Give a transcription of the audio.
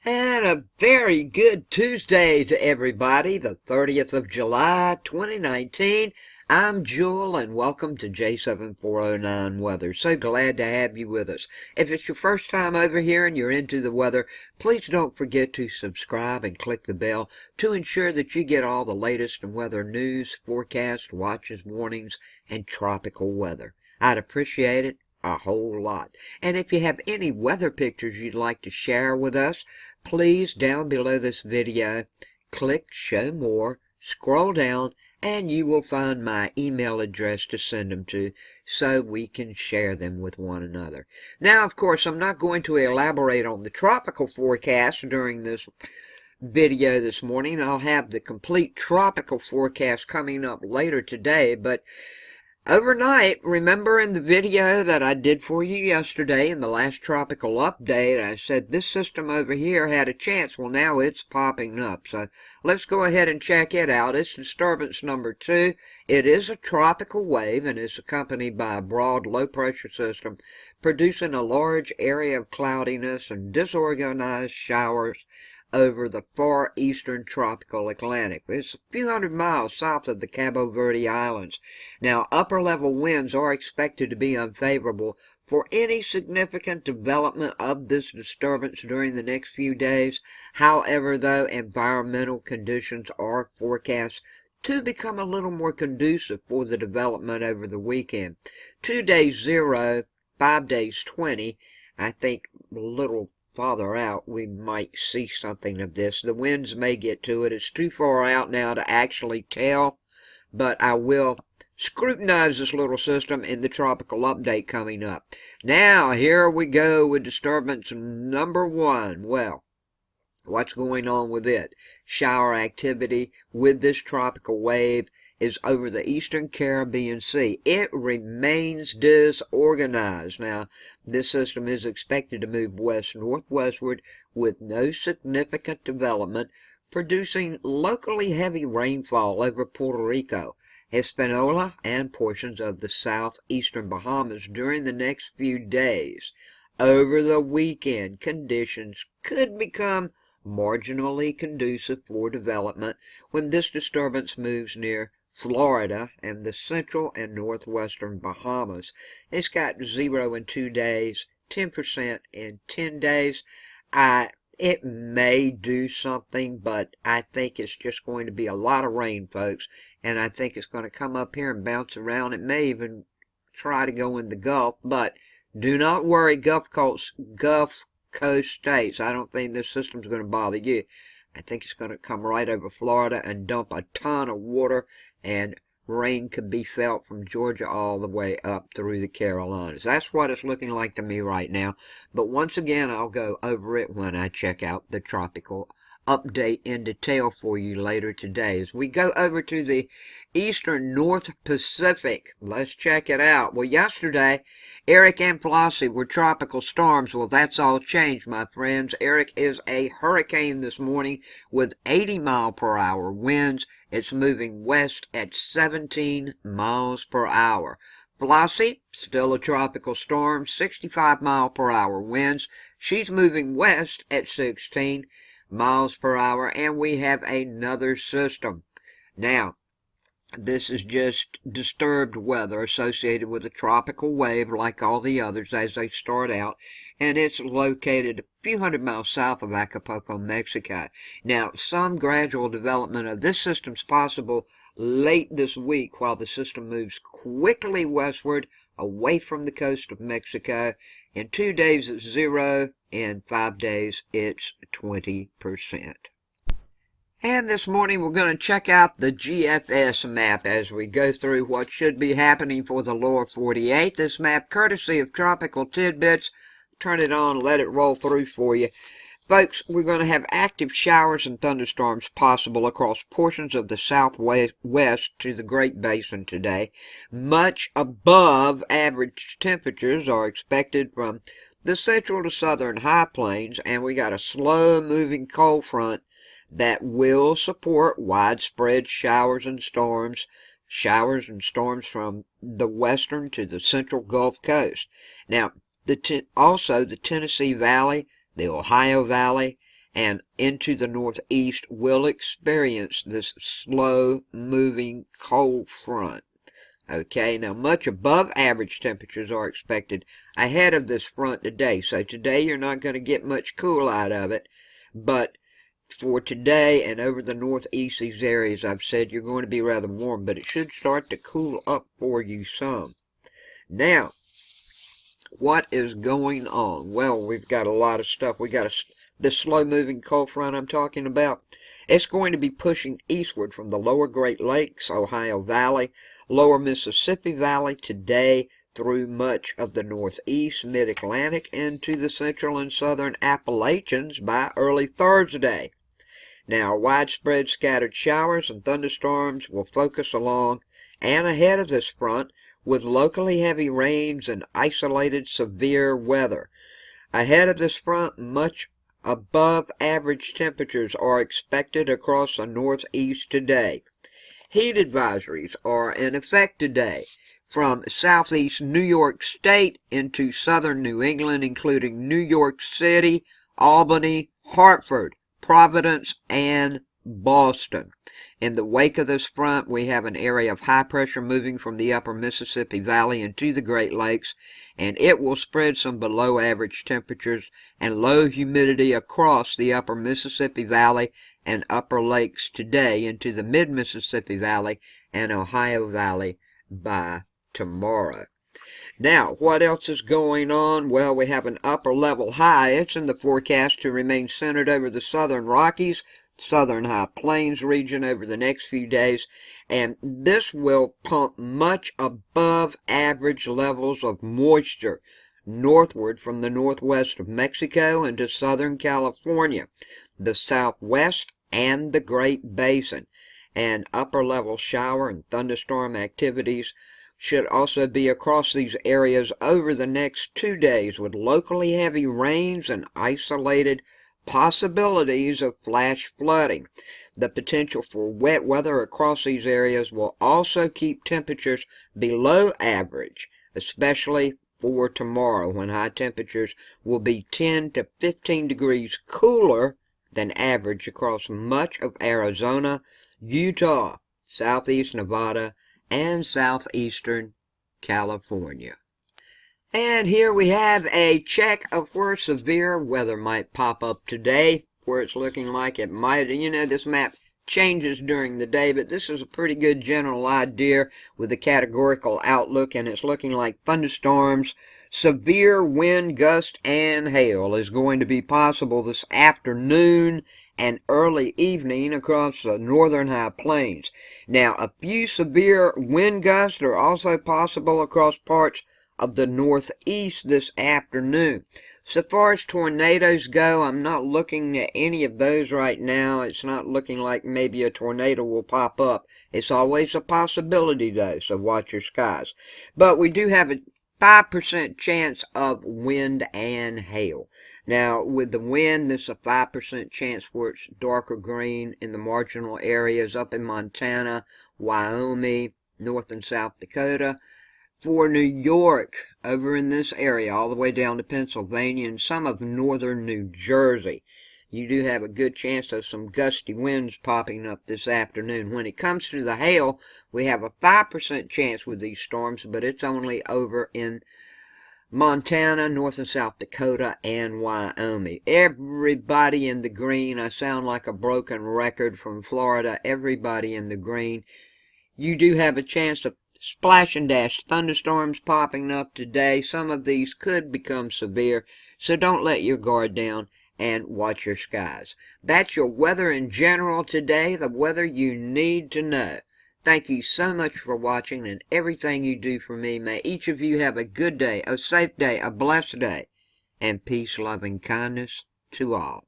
And a very good Tuesday to everybody, the 30th of July, 2019. I'm Jewel, and welcome to J7409 Weather. So glad to have you with us. If it's your first time over here and you're into the weather, please don't forget to subscribe and click the bell to ensure that you get all the latest in weather news, forecasts, watches, warnings, and tropical weather. I'd appreciate it a whole lot. And if you have any weather pictures you'd like to share with us, please, down below this video, click Show More, scroll down, and you will find my email address to send them to so we can share them with one another. Now, of course, I'm not going to elaborate on the tropical forecast during this video this morning. I'll have the complete tropical forecast coming up later today, but overnight, remember in the video that I did for you yesterday in the last tropical update, I said this system over here had a chance. Well, now it's popping up. So let's go ahead and check it out. It's disturbance number 2. It is a tropical wave and is accompanied by a broad low-pressure system producing a large area of cloudiness and disorganized showers over the far eastern tropical Atlantic. It's a few hundred miles south of the Cabo Verde Islands. Now, upper-level winds are expected to be unfavorable for any significant development of this disturbance during the next few days. However, though, environmental conditions are forecast to become a little more conducive for the development over the weekend. 2 days 0, 5 days 20, I think a little farther out we might see something of this. The winds may get to it. It's too far out now to actually tell, but I will scrutinize this little system in the tropical update coming up. Now, here we go with disturbance number 1. Well, what's going on with it? Shower activity with this tropical wave is over the eastern Caribbean Sea. It remains disorganized. Now, this system is expected to move west-northwestward with no significant development, producing locally heavy rainfall over Puerto Rico, Hispaniola, and portions of the southeastern Bahamas during the next few days. Over the weekend, conditions could become marginally conducive for development when this disturbance moves near Florida and the central and northwestern Bahamas. It's got 0 in 2 days, 10% in 10 days. It may do something, but I think it's just going to be a lot of rain, folks, and I think it's going to come up here and bounce around. It may even try to go in the Gulf, but do not worry, Gulf Coast states. I don't think this system's going to bother you. I think it's going to come right over Florida and dump a ton of water, and rain could be felt from Georgia all the way up through the Carolinas. That's what it's looking like to me right now. But once again, I'll go over it when I check out the tropical update in detail for you later today. As we go over to the eastern North Pacific, let's check it out. Well, yesterday, Eric and Flossie were tropical storms. Well, that's all changed, my friends. Eric is a hurricane this morning with 80-mile-per-hour winds. It's moving west at 17 miles per hour. Flossie, still a tropical storm, 65-mile-per-hour winds. She's moving west at 16 miles per hour, and we have another system. Now, this is just disturbed weather associated with a tropical wave like all the others as they start out, and it's located a few hundred miles south of Acapulco, Mexico. Now, some gradual development of this system is possible late this week while the system moves quickly westward away from the coast of Mexico. In 2 days, it's 0. In 5 days, it's 20%. And this morning, we're going to check out the GFS map as we go through what should be happening for the lower 48. This map, courtesy of Tropical Tidbits. Turn it on, let it roll through for you. Folks, we're going to have active showers and thunderstorms possible across portions of the southwest to the Great Basin today. Much above average temperatures are expected from the central to southern high plains, and we got a slow-moving cold front that will support widespread showers and storms from the western to the central Gulf Coast. Now, also the Tennessee Valley, the Ohio Valley, and into the northeast will experience this slow-moving cold front. Okay, now much above average temperatures are expected ahead of this front today. So today you're not going to get much cool out of it, but for today and over the northeast, these areas, I've said you're going to be rather warm, but it should start to cool up for you some. Now, what is going on? Well, we've got a lot of stuff. We got this slow-moving cold front I'm talking about. It's going to be pushing eastward from the lower Great Lakes, Ohio Valley, lower Mississippi Valley today through much of the northeast, mid-Atlantic, into the central and southern Appalachians by early Thursday. Now, widespread scattered showers and thunderstorms will focus along and ahead of this front, with locally heavy rains and isolated severe weather. Ahead of this front, much above average temperatures are expected across the northeast today. Heat advisories are in effect today from southeast New York State into southern New England, including New York City, Albany, Hartford, Providence, and Boston. In the wake of this front, we have an area of high pressure moving from the upper Mississippi Valley into the Great Lakes, and it will spread some below average temperatures and low humidity across the upper Mississippi Valley and upper lakes today into the mid-Mississippi Valley and Ohio Valley by tomorrow. Now, what else is going on? Well, we have an upper level high. It's in the forecast to remain centered over the southern Rockies, southern high plains region over the next few days, and this will pump much above average levels of moisture northward from the northwest of Mexico into southern California, the southwest, and the Great Basin. And upper level shower and thunderstorm activities should also be across these areas over the next 2 days, with locally heavy rains and isolated possibilities of flash flooding. The potential for wet weather across these areas will also keep temperatures below average, especially for tomorrow, when high temperatures will be 10 to 15 degrees cooler than average across much of Arizona, Utah, southeast Nevada, and southeastern California. And here we have a check of where severe weather might pop up today, where it's looking like it might. You know, this map changes during the day, but this is a pretty good general idea with a categorical outlook, and it's looking like thunderstorms, severe wind, gust, and hail is going to be possible this afternoon and early evening across the northern high plains. Now, a few severe wind gusts are also possible across parts of the northeast this afternoon. So far as tornadoes go, I'm not looking at any of those right now. It's not looking like maybe a tornado will pop up. It's always a possibility though, so watch your skies. But we do have a 5% chance of wind and hail. Now, with the wind, there's a 5% chance where it's darker green in the marginal areas up in Montana, Wyoming, North and South Dakota. For New York, over in this area, all the way down to Pennsylvania and some of northern New Jersey, you do have a good chance of some gusty winds popping up this afternoon. When it comes to the hail, we have a 5% chance with these storms, but it's only over in Montana, North and South Dakota, and Wyoming. Everybody in the green. I sound like a broken record from Florida. Everybody in the green. You do have a chance of splash and dash thunderstorms popping up today. Some of these could become severe, so don't let your guard down and watch your skies. That's your weather in general today, the weather you need to know. Thank you so much for watching and everything you do for me. May each of you have a good day, a safe day, a blessed day, and peace, love, and kindness to all.